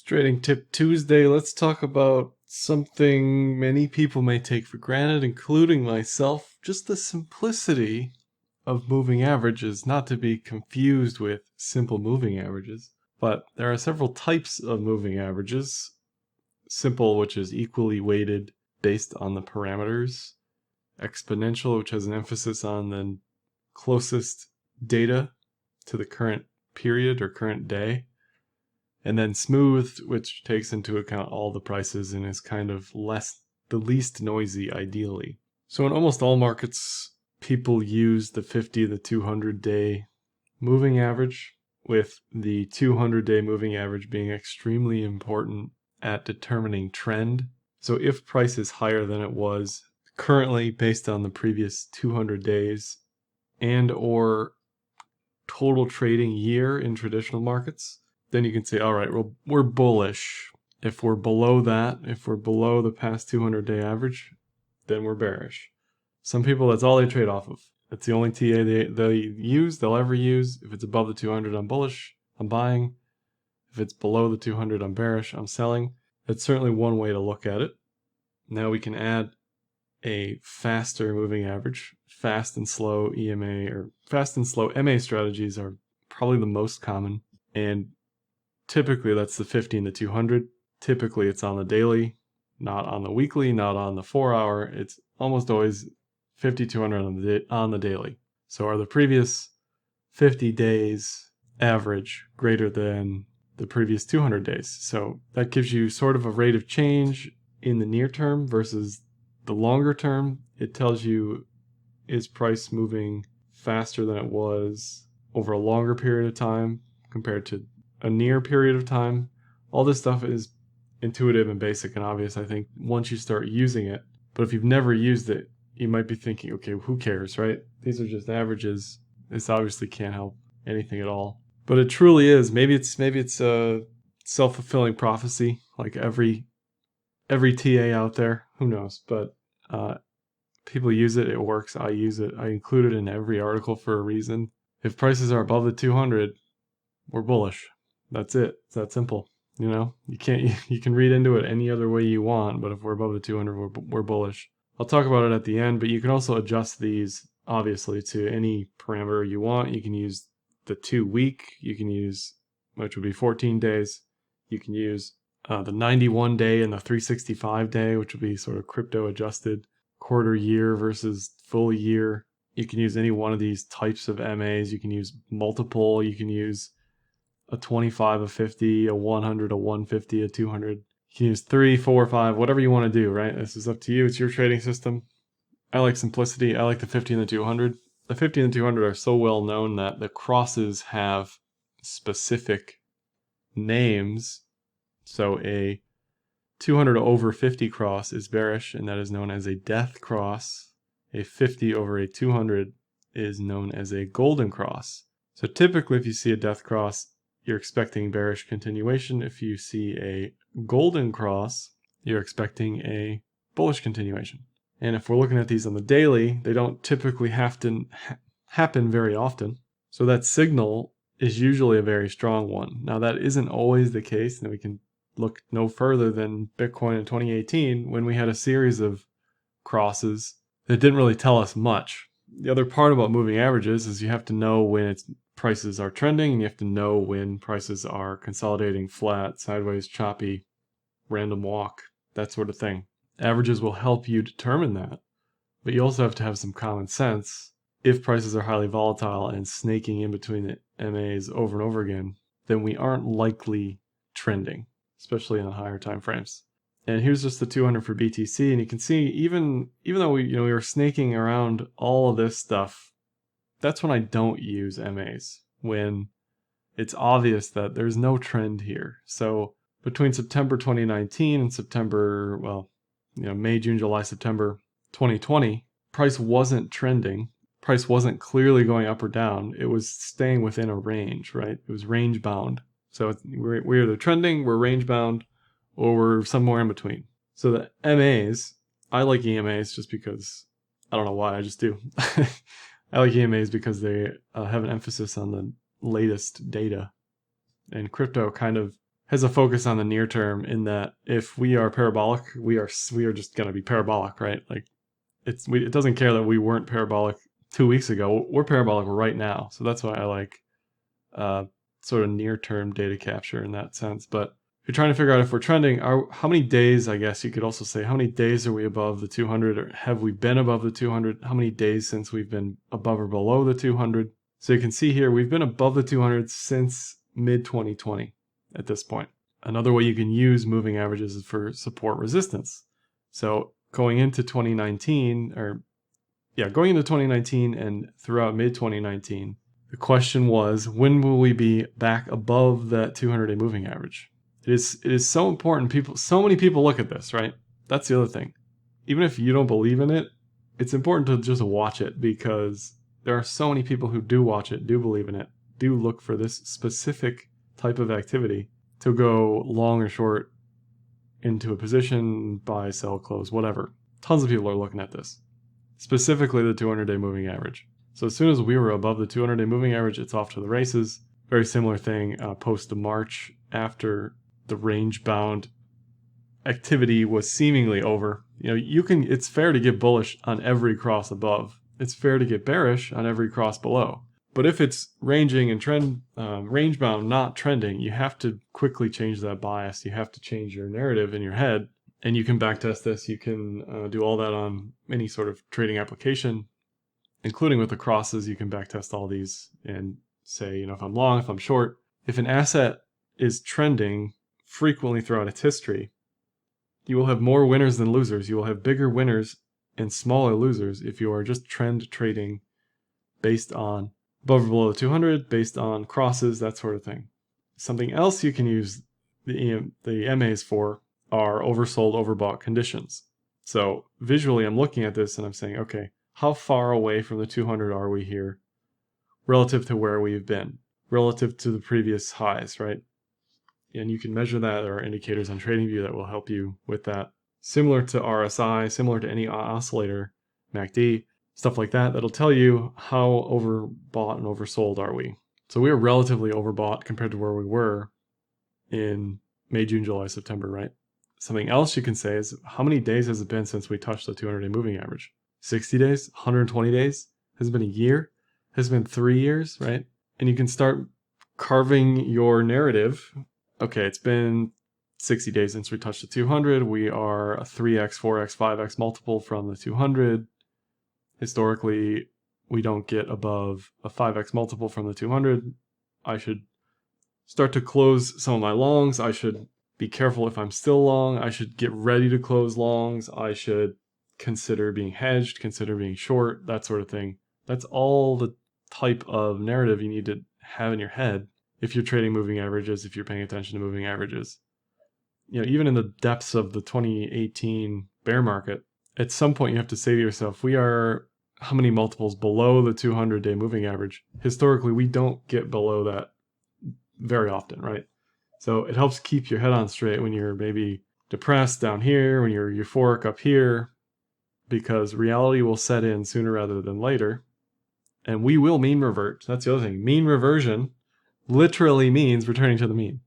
It's Trading Tip Tuesday. Let's talk about something many people may take for granted, including myself. Just the simplicity of moving averages, not to be confused with simple moving averages. But there are several types of moving averages. Simple, which is equally weighted based on the parameters. Exponential, which has an emphasis on the closest data to the current period or current day. And then smooth, which takes into account all the prices and is kind of the least noisy ideally. So in almost all markets, people use the 50, the 200-day moving average, with the 200-day moving average being extremely important at determining trend. So if price is higher than it was currently based on the previous 200 days and or total trading year in traditional markets, then you can say, all right, well, we're bullish. If we're below that, if we're below the past 200-day average, then we're bearish. Some people, that's all they trade off of. That's the only TA they'll ever use. If it's above the 200, I'm bullish, I'm buying. If it's below the 200, I'm bearish, I'm selling. That's certainly one way to look at it. Now we can add a faster moving average. Fast and slow EMA or fast and slow MA strategies are probably the most common. And typically that's the 50 and the 200. Typically it's on the daily, not on the weekly, not on the 4-hour. It's almost always 50, 200 on the daily. So are the previous 50 days average greater than the previous 200 days? So that gives you sort of a rate of change in the near term versus the longer term. It tells you, is price moving faster than it was over a longer period of time compared to a near period of time? All this stuff is intuitive and basic and obvious, I think, once you start using it. But if you've never used it, you might be thinking, okay, who cares, right? These are just averages. This obviously can't help anything at all. But it truly is. Maybe it's a self-fulfilling prophecy, like every TA out there. Who knows? But people use it. It works. I use it. I include it in every article for a reason. If prices are above the 200, we're bullish. That's it. It's that simple. You know, you can read into it any other way you want, but if we're above the 200, we're bullish. I'll talk about it at the end, but you can also adjust these obviously to any parameter you want. You can use the 2-week, you can use, which would be 14 days. You can use the 91 day and the 365 day, which would be sort of crypto adjusted quarter year versus full year. You can use any one of these types of MAs. You can use multiple. You can use a 25, a 50, a 100, a 150, a 200. You can use 3, 4, 5, whatever you want to do, right? This is up to you. It's your trading system. I like simplicity. I like the 50 and the 200. The 50 and the 200 are so well known that the crosses have specific names. So a 200 over 50 cross is bearish, and that is known as a death cross. A 50 over a 200 is known as a golden cross. So typically if you see a death cross, you're expecting bearish continuation. If you see a golden cross, you're expecting a bullish continuation. And if we're looking at these on the daily, they don't typically have to happen very often. So that signal is usually a very strong one. Now that isn't always the case, and we can look no further than Bitcoin in 2018 when we had a series of crosses that didn't really tell us much. The other part about moving averages is you have to know when prices are trending, and you have to know when prices are consolidating flat, sideways, choppy, random walk, that sort of thing. Averages will help you determine that, but you also have to have some common sense. If prices are highly volatile and snaking in between the MAs over and over again, then we aren't likely trending, especially on higher time frames. And here's just the 200 for BTC, and you can see even though we were snaking around all of this stuff, that's when I don't use MAs, when it's obvious that there's no trend here. So between September 2019 and September, May, June, July, September 2020, price wasn't trending. Price wasn't clearly going up or down. It was staying within a range, right? It was range bound. So we're either trending, we're range bound, or we're somewhere in between. So the MAs, I like EMAs just because, I don't know why, I just do. I like EMAs because they have an emphasis on the latest data. And crypto kind of has a focus on the near term, in that if we are parabolic, we are just going to be parabolic, right? Like it doesn't care that we weren't parabolic 2 weeks ago. We're parabolic right now. So that's why I like sort of near term data capture in that sense. But if you're trying to figure out if we're trending, how many days, I guess you could also say, how many days are we above the 200, or have we been above the 200? How many days since we've been above or below the 200? So you can see here, we've been above the 200 since mid 2020 at this point. Another way you can use moving averages is for support resistance. So going into 2019 and throughout mid 2019, the question was, when will we be back above that 200-day moving average? It is so important. So many people look at this, right? That's the other thing. Even if you don't believe in it, it's important to just watch it, because there are so many people who do watch it, do believe in it, do look for this specific type of activity to go long or short into a position, buy, sell, close, whatever. Tons of people are looking at this, specifically the 200-day moving average. So as soon as we were above the 200-day moving average, it's off to the races. Very similar thing post March, after the range-bound activity was seemingly over. It's fair to get bullish on every cross above. It's fair to get bearish on every cross below. But if it's ranging and range-bound, not trending, you have to quickly change that bias. You have to change your narrative in your head, and you can backtest this. You can do all that on any sort of trading application, including with the crosses. You can backtest all these and say, if I'm long, if I'm short. If an asset is trending frequently throughout its history, you will have more winners than losers. You will have bigger winners and smaller losers if you are just trend trading based on above or below the 200, based on crosses, that sort of thing. Something else you can use the MAs for are oversold, overbought conditions. So visually, I'm looking at this and I'm saying, okay, how far away from the 200 are we here relative to where we've been, relative to the previous highs, right? And you can measure that. There are indicators on TradingView that will help you with that. Similar to RSI, similar to any oscillator, MACD, stuff like that, that'll tell you how overbought and oversold are we. So we are relatively overbought compared to where we were in May, June, July, September, right? Something else you can say is, how many days has it been since we touched the 200-day moving average? 60 days? 120 days? Has it been a year? Has it been 3 years, right? And you can start carving your narrative. Okay, it's been 60 days since we touched the 200. We are a 3x, 4x, 5x multiple from the 200. Historically, we don't get above a 5x multiple from the 200. I should start to close some of my longs. I should be careful if I'm still long. I should get ready to close longs. I should consider being hedged, consider being short, that sort of thing. That's all the type of narrative you need to have in your head if you're trading moving averages, if you're paying attention to moving averages. Even in the depths of the 2018 bear market, at some point you have to say to yourself, we are how many multiples below the 200-day moving average? Historically, we don't get below that very often, right? So it helps keep your head on straight when you're maybe depressed down here, when you're euphoric up here, because reality will set in sooner rather than later, and we will mean revert. That's the other thing. Mean reversion literally means returning to the mean.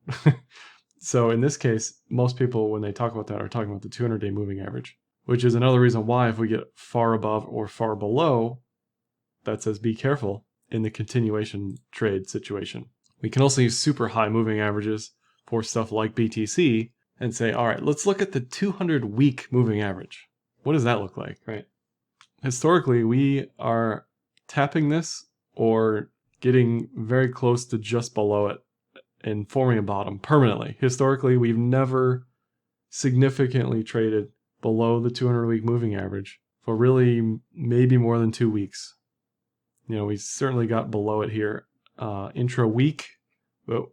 So in this case, most people, when they talk about that, are talking about the 200-day moving average, which is another reason why if we get far above or far below, that says be careful in the continuation trade situation. We can also use super high moving averages for stuff like BTC and say, all right, let's look at the 200-week moving average. What does that look like, right? Historically, we are tapping this or getting very close to just below it and forming a bottom permanently. Historically, we've never significantly traded below the 200-week moving average for really maybe more than 2 weeks. We certainly got below it here intra-week, but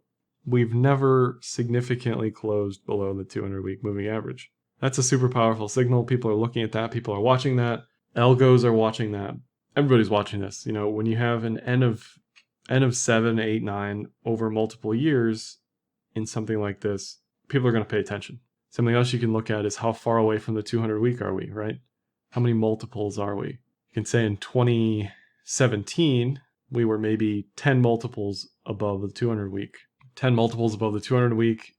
we've never significantly closed below the 200-week moving average. That's a super powerful signal. People are looking at that. People are watching that. Algos are watching that. Everybody's watching this. When you have an N of 7, 8, 9 over multiple years in something like this, people are going to pay attention. Something else you can look at is how far away from the 200-week are we, right? How many multiples are we? You can say in 2017, we were maybe 10 multiples above the 200-week. 10 multiples above the 200-week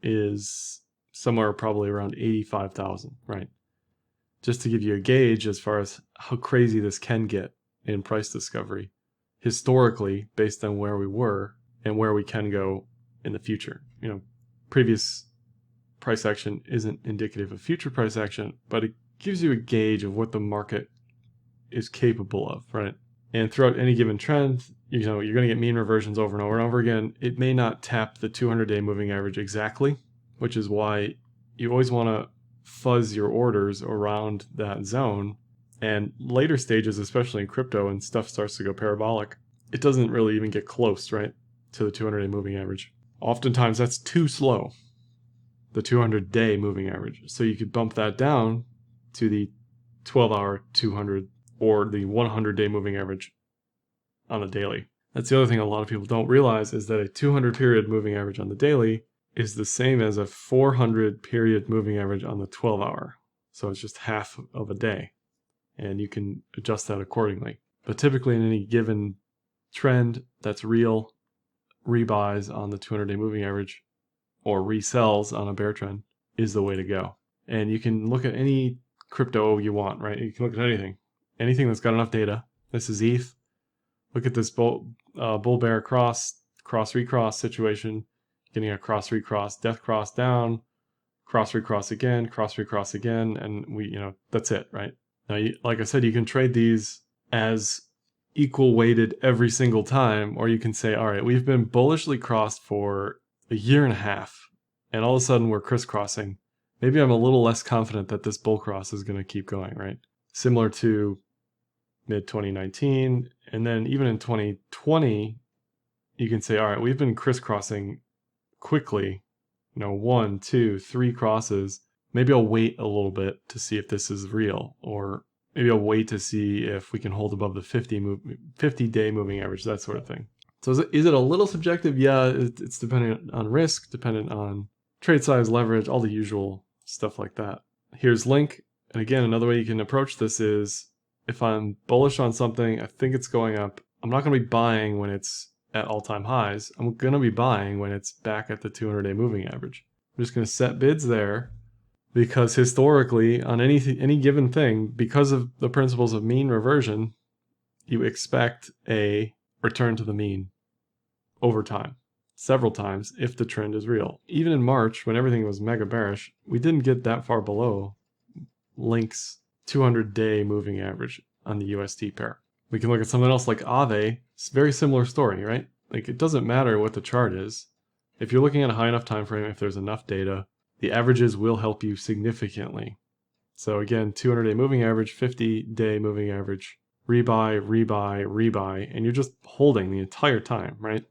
is somewhere probably around 85,000, right? Just to give you a gauge as far as how crazy this can get in price discovery historically based on where we were and where we can go in the future. Previous price action isn't indicative of future price action, but it gives you a gauge of what the market is capable of, right? And throughout any given trend, you're going to get mean reversions over and over and over again. It may not tap the 200-day moving average exactly, which is why you always want to fuzz your orders around that zone. And later stages, especially in crypto, and stuff starts to go parabolic, it doesn't really even get close, right, to the 200-day moving average. Oftentimes that's too slow, the 200-day moving average. So you could bump that down to the 12-hour 200 or the 100-day moving average on the daily. That's the other thing a lot of people don't realize, is that a 200-period moving average on the daily is the same as a 400-period moving average on the 12-hour. So it's just half of a day, and you can adjust that accordingly. But typically in any given trend that's real, rebuys on the 200-day moving average or resells on a bear trend is the way to go. And you can look at any crypto you want, right? You can look at anything that's got enough data. This is ETH. Look at this bull bear cross recross situation, getting a cross recross, death cross down, cross recross again, and that's it, right? Now, like I said, you can trade these as equal weighted every single time, or you can say, all right, we've been bullishly crossed for a year and a half, and all of a sudden we're crisscrossing. Maybe I'm a little less confident that this bull cross is going to keep going, right? Similar to mid-2019, and then even in 2020, you can say, all right, we've been crisscrossing quickly, 1, 2, 3 crosses. Maybe I'll wait a little bit to see if this is real, or maybe I'll wait to see if we can hold above the 50-day moving average, that sort of thing. So is it a little subjective? Yeah, it's dependent on risk, dependent on trade size, leverage, all the usual stuff like that. Here's link. And again, another way you can approach this is, if I'm bullish on something, I think it's going up, I'm not going to be buying when it's at all-time highs. I'm going to be buying when it's back at the 200-day moving average. I'm just going to set bids there, because historically, on any given thing, because of the principles of mean reversion, you expect a return to the mean over time, several times, if the trend is real. Even in March, when everything was mega bearish, we didn't get that far below Link's 200-day moving average on the USD pair. We can look at something else like Aave. It's a very similar story, right? Like, it doesn't matter what the chart is. If you're looking at a high enough time frame, if there's enough data, the averages will help you significantly. So again, 200-day moving average, 50-day moving average, rebuy, and you're just holding the entire time, right?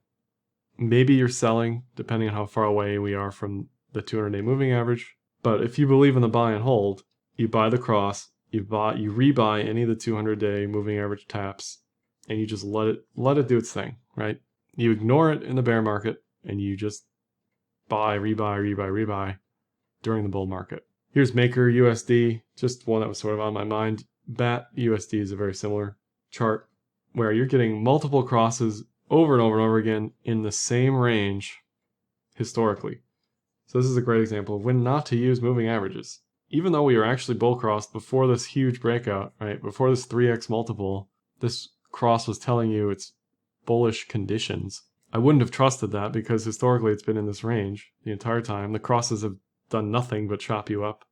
Maybe you're selling, depending on how far away we are from the 200-day moving average. But if you believe in the buy and hold, you buy the cross, you rebuy any of the 200-day moving average taps, and you just let it do its thing, right? You ignore it in the bear market, and you just buy, rebuy during the bull market. Here's Maker USD, just one that was sort of on my mind. BAT USD is a very similar chart where you're getting multiple crosses over and over and over again in the same range historically. So this is a great example of when not to use moving averages. Even though we were actually bull crossed before this huge breakout, right? Before this 3x multiple, this cross was telling you it's bullish conditions. I wouldn't have trusted that, because historically it's been in this range the entire time. The crosses have done nothing but chop you up,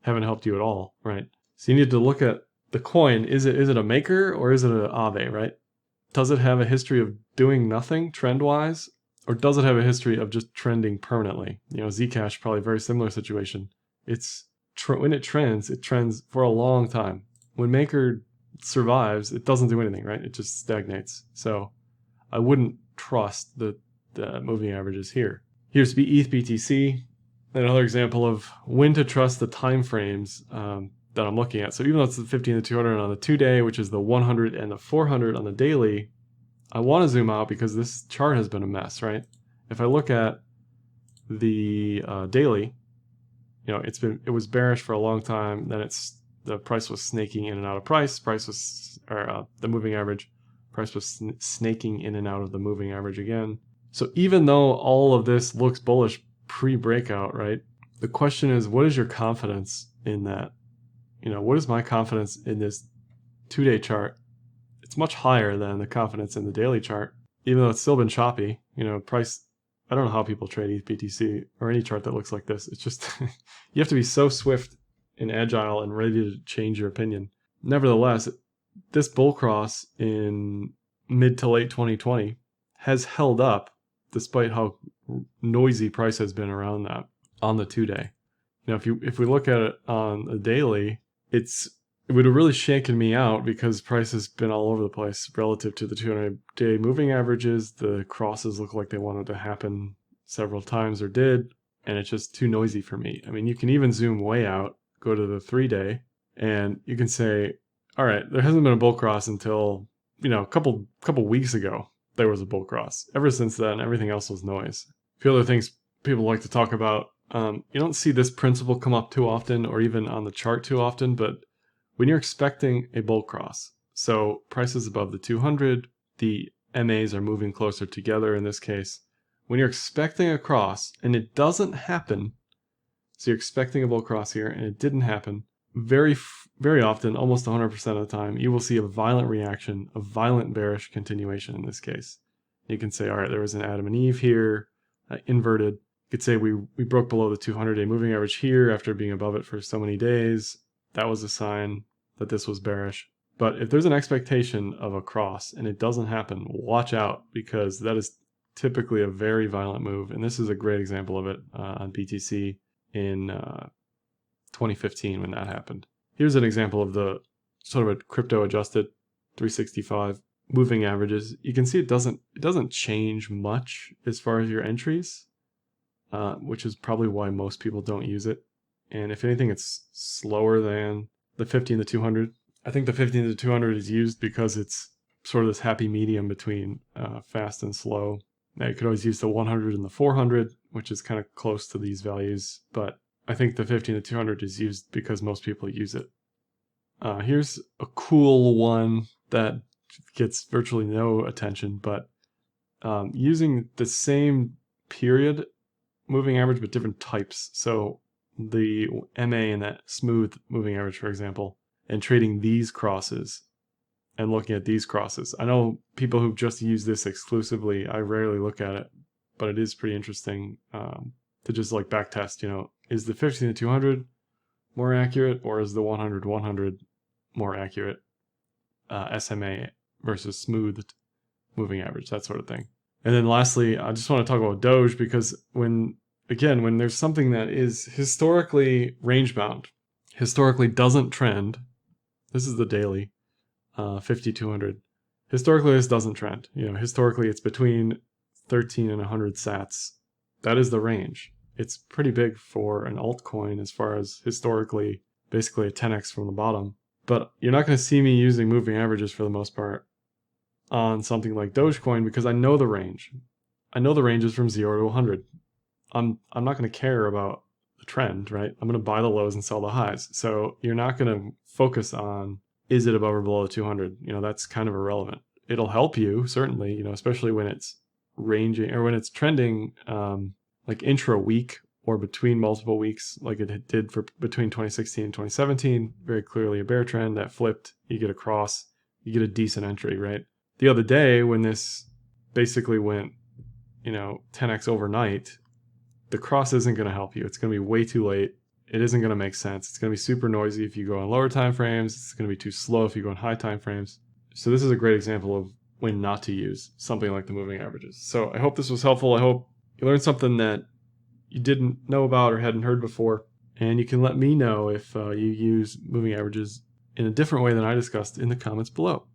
haven't helped you at all, right? So you need to look at the coin. Is it a maker or is it an Aave, right? Does it have a history of doing nothing trend-wise, or does it have a history of just trending permanently? Zcash, probably a very similar situation. When it trends for a long time. When Maker survives, it doesn't do anything, right? It just stagnates. So I wouldn't trust the moving averages here. Here's ETH BTC, another example of when to trust the time frames that I'm looking at. So even though it's the 50 and the 200 on the 2-day, which is the 100 and the 400 on the daily, I want to zoom out because this chart has been a mess, right? If I look at the daily, it was bearish for a long time. Then the price was snaking in and out of price. The moving average price was snaking in and out of the moving average again. So even though all of this looks bullish pre-breakout, right? The question is, what is your confidence in that? What is my confidence in this 2-day chart? It's much higher than the confidence in the daily chart, even though it's still been choppy. Price, I don't know how people trade ETH/BTC or any chart that looks like this. It's just, you have to be so swift and agile and ready to change your opinion. Nevertheless, this bull cross in mid to late 2020 has held up despite how noisy price has been around that on the 2-day. If we look at it on the daily, it would have really shaken me out because price has been all over the place relative to the 200-day moving averages. The crosses look like they wanted to happen several times or did, and it's just too noisy for me. I mean, you can even zoom way out, go to the 3-day, and you can say, all right, there hasn't been a bull cross until, a couple weeks ago, there was a bull cross. Ever since then, everything else was noise. A few other things people like to talk about. You don't see this principle come up too often or even on the chart too often, but when you're expecting a bull cross, so prices above the 200, the MAs are moving closer together in this case. When you're expecting a cross and it doesn't happen, so you're expecting a bull cross here and it didn't happen, very often, almost 100% of the time, you will see a violent reaction, a violent bearish continuation in this case. You can say, all right, there was an Adam and Eve here, inverted. You could say we broke below the 200-day moving average here after being above it for so many days. That was a sign that this was bearish. But if there's an expectation of a cross and it doesn't happen, watch out, because that is typically a very violent move. And this is a great example of it on BTC in 2015 when that happened. Here's an example of the sort of a crypto adjusted 365 moving averages. You can see it doesn't change much as far as your entries, which is probably why most people don't use it. And if anything, it's slower than the 50 and the 200. I think the 50 and the 200 is used because it's sort of this happy medium between fast and slow. Now, you could always use the 100 and the 400, which is kind of close to these values, but I think the 50 and the 200 is used because most people use it. Here's a cool one that gets virtually no attention, but using the same period moving average but different types. So the MA and that smooth moving average, for example, and trading these crosses and looking at these crosses. I know people who just use this exclusively, I rarely look at it, but it is pretty interesting to just like back test, is the 50 and the 200 more accurate, or is the 100 more accurate SMA versus smooth moving average, that sort of thing. And then lastly, I just want to talk about Doge, because when there's something that is historically range bound, historically doesn't trend, this is the daily 50-200. Historically, this doesn't trend. Historically, it's between 13 and 100 sats. That is the range. It's pretty big for an altcoin as far as historically, basically a 10x from the bottom. But you're not going to see me using moving averages for the most part on something like Dogecoin, because I know the range. I know the range is from 0 to 100. I'm not going to care about the trend, right? I'm going to buy the lows and sell the highs. So you're not going to focus on, is it above or below 200? That's kind of irrelevant. It'll help you, certainly, especially when it's ranging or when it's trending like intra-week or between multiple weeks, like it did for between 2016 and 2017. Very clearly a bear trend that flipped. You get a cross, you get a decent entry, right? The other day when this basically went, 10x overnight, the cross isn't going to help you. It's going to be way too late. It isn't going to make sense. It's going to be super noisy if you go on lower time frames. It's going to be too slow if you go on high time frames. So this is a great example of when not to use something like the moving averages. So I hope this was helpful. I hope you learned something that you didn't know about or hadn't heard before. And you can let me know if you use moving averages in a different way than I discussed in the comments below.